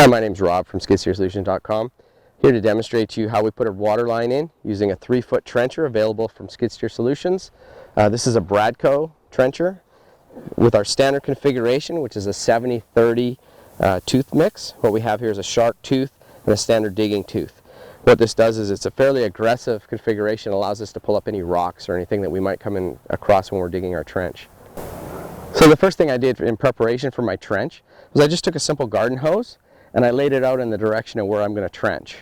Hi, my name is Rob from skidsteersolutions.com. Here to demonstrate to you how we put a water line in using a 3-foot trencher available from Skid Steer Solutions. This is a Bradco trencher with our standard configuration, which is a 70-30 tooth mix. What we have here is a shark tooth and a standard digging tooth. What this does is it's a fairly aggressive configuration. It allows us to pull up any rocks or anything that we might come in across when we're digging our trench. So the first thing I did in preparation for my trench was I just took a simple garden hose and I laid it out in the direction of where I'm going to trench.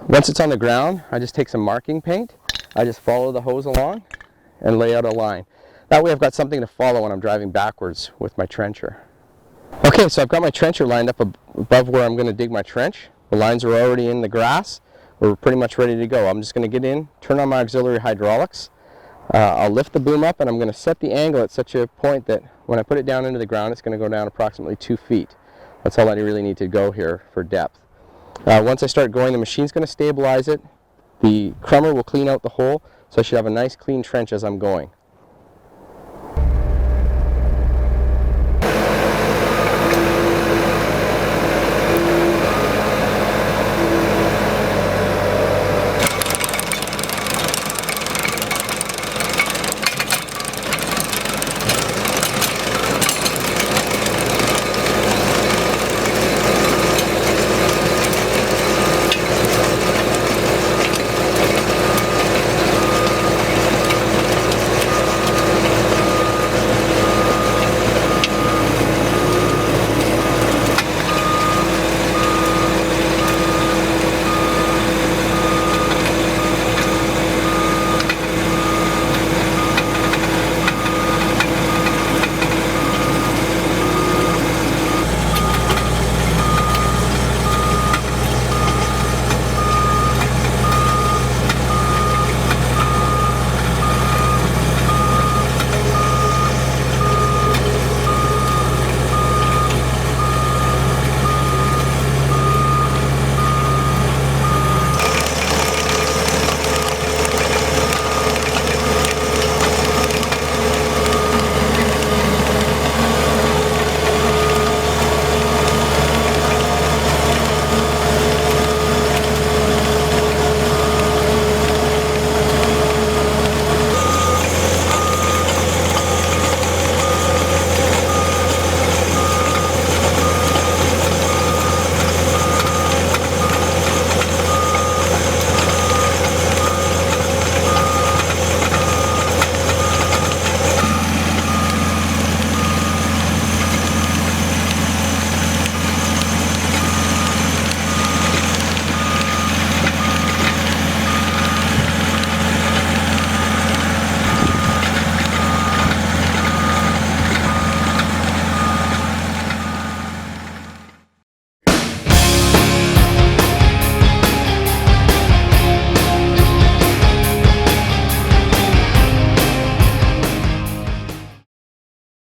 Once it's on the ground, I just take some marking paint, I just follow the hose along and lay out a line. That way I've got something to follow when I'm driving backwards with my trencher. Okay, so I've got my trencher lined up above where I'm going to dig my trench. The lines are already in the grass. We're pretty much ready to go. I'm just going to get in, turn on my auxiliary hydraulics. I'll lift the boom up and I'm going to set the angle at such a point that when I put it down into the ground, it's going to go down approximately 2 feet. That's all I really need to go here for depth. Once I start going, the machine's going to stabilize it. The crummer will clean out the hole, so I should have a nice clean trench as I'm going.